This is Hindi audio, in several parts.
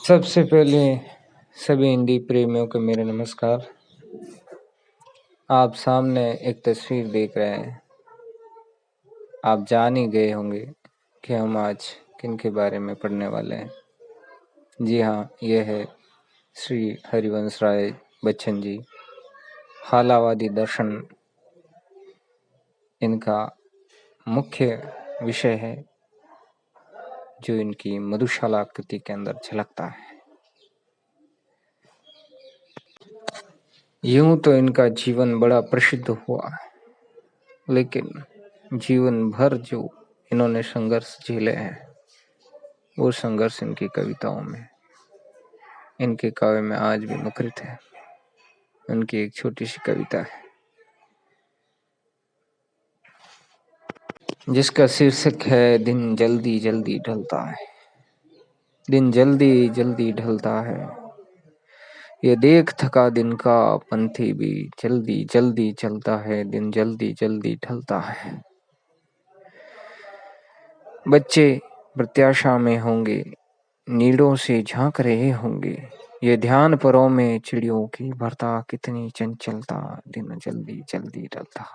सबसे पहले सभी हिंदी प्रेमियों को मेरा नमस्कार। आप सामने एक तस्वीर देख रहे हैं। आप जान ही गए होंगे कि हम आज किन के बारे में पढ़ने वाले हैं। जी हाँ, यह है श्री हरिवंश राय बच्चन जी। हालावादी दर्शन इनका मुख्य विषय है, जो इनकी मधुशाला कृति के अंदर झलकता है। यूं तो इनका जीवन बड़ा प्रसिद्ध हुआ, लेकिन जीवन भर जो इन्होंने संघर्ष झेले हैं, वो संघर्ष इनकी कविताओं में, इनके काव्य में आज भी मुखरित है। उनकी एक छोटी सी कविता है जिसका शीर्षक है दिन जल्दी जल्दी ढलता है। दिन जल्दी जल्दी ढलता है, ये देख थका दिन का पंथी भी जल्दी जल्दी चलता है। दिन जल्दी जल्दी ढलता है। बच्चे प्रत्याशा में होंगे, नीड़ों से झांक रहे होंगे। ये ध्यान परों में चिड़ियों की भरता, कितनी चंचलता, दिन जल्दी जल्दी ढलता।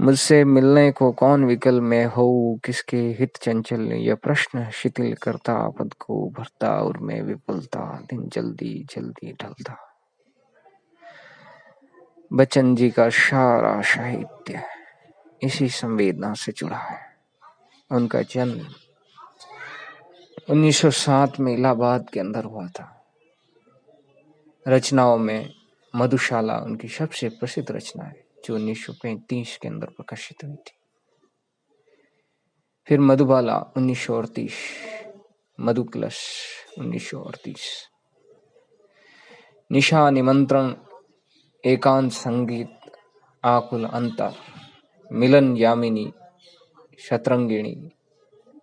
मुझसे मिलने को कौन विकल में हो, किसके हित चंचल, यह प्रश्न शिथिल करता पद को भरता और मैं विपुलता। दिन जल्दी जल्दी ढलता। बच्चन जी का सारा साहित्य इसी संवेदना से जुड़ा है। उनका जन्म 1907 में इलाहाबाद के अंदर हुआ था। रचनाओं में मधुशाला उनकी सबसे प्रसिद्ध रचना है, जो 1935 के अंदर प्रकाशित हुई थी। फिर मधुबाला 1938, मधुकलश 1938, निशा निमंत्रण, एकांत संगीत, आकुल अंतर, मिलन यामिनी, शतरंगिणी,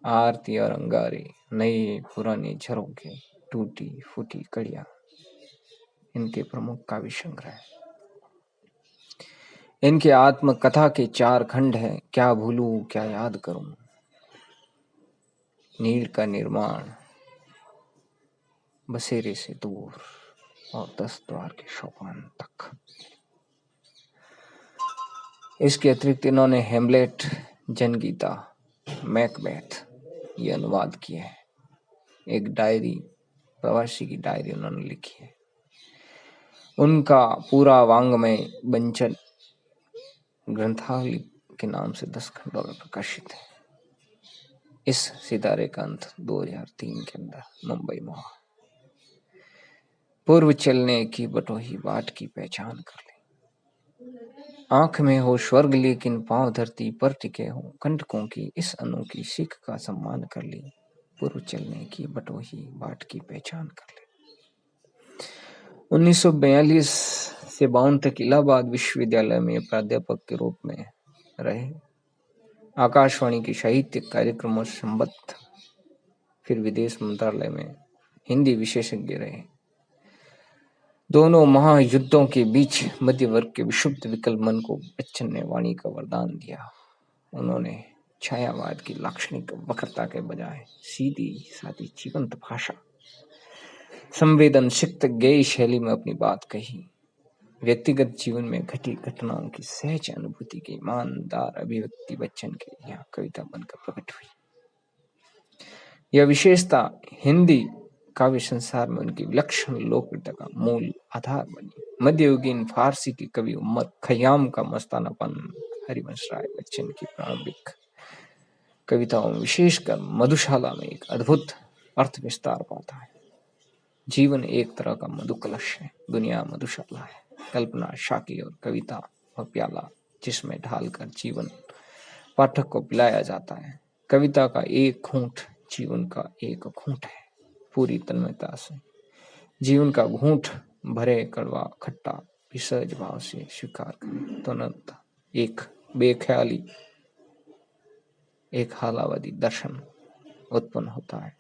आरती और अंगारे, नई पुरानी झरोखे, टूटी फूटी कड़ियां, इनके प्रमुख काव्य संग्रह है। इनके आत्मकथा के 4 खंड हैं। क्या भूलूं क्या याद करूं, नीड़ का निर्माण, बसेरे से दूर और 10 द्वार के सोपान तक। इसके अतिरिक्त इन्होंने हेमलेट, जनगीता, मैकबेथ ये अनुवाद किए हैं। एक डायरी, प्रवासी की डायरी उन्होंने लिखी है। उनका पूरा वांग्मय बंचन ग्रंथावली के नाम से 10 खंडों में प्रकाशित है। इस सितारे का अंत 2003 के अंदर मुंबई में हुआ। पूर्व चलने की बटोही बाट की पहचान कर ले। आंख में हो स्वर्ग लेकिन पांव धरती पर टिके हो, कंटकों की इस अनोखी सीख का सम्मान कर ली। पूर्व चलने की बटोही बाट की पहचान कर ले। 1942 से 52 तक इलाहाबाद विश्वविद्यालय में प्राध्यापक के रूप में रहे। आकाशवाणी की साहित्यिक कार्यक्रमों से संबद्ध। फिर विदेश मंत्रालय में हिंदी विशेषज्ञ रहे। दोनों महायुद्धों के बीच मध्य वर्ग के विक्षुब्ध विकल मन को बच्चन ने वाणी का वरदान दिया। उन्होंने छायावाद की लाक्षणिक वक्रता के बजाय सीधी सादी जीवंत भाषा, संवेदनशील गेय शैली में अपनी बात कही। व्यक्तिगत जीवन में घटी घटनाओं की सहज अनुभूति की ईमानदार अभिव्यक्ति बच्चन के यहाँ कविता बनकर प्रकट हुई। यह विशेषता हिंदी काव्य संसार में उनकी विलक्षण लोकप्रियता का मूल आधार बनी। मध्ययुगीन फारसी की कवि उम्मत खयाम का मस्तानापन हरिवंश राय बच्चन की प्रारंभिक कविताओं में, विशेषकर मधुशाला में एक अद्भुत अर्थ विस्तार पाता है। जीवन एक तरह का मधुकलश है, दुनिया मधुशाला है। कल्पना शाकी और कविता और प्याला, जिसमें ढालकर जीवन पाठक को पिलाया जाता है। कविता का एक घूंट जीवन का एक घूंट है। पूरी तन्मयता से जीवन का घूंट भरे, कड़वा खट्टा भी सहज भाव से स्वीकार करें तो अनंत एक बेख्याली, एक हालावादी दर्शन उत्पन्न होता है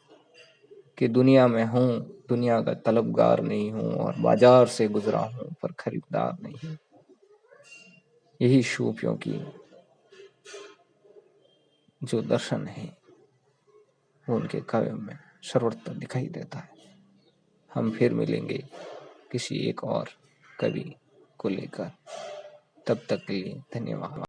कि दुनिया में हूं, दुनिया का तलबगार नहीं हूं और बाजार से गुजरा हूं पर खरीदार नहीं। यही सूफियों की जो दर्शन है, वो उनके काव्यों में सर्वत्र दिखाई देता है। हम फिर मिलेंगे किसी एक और कवि को लेकर। तब तक के लिए धन्यवाद।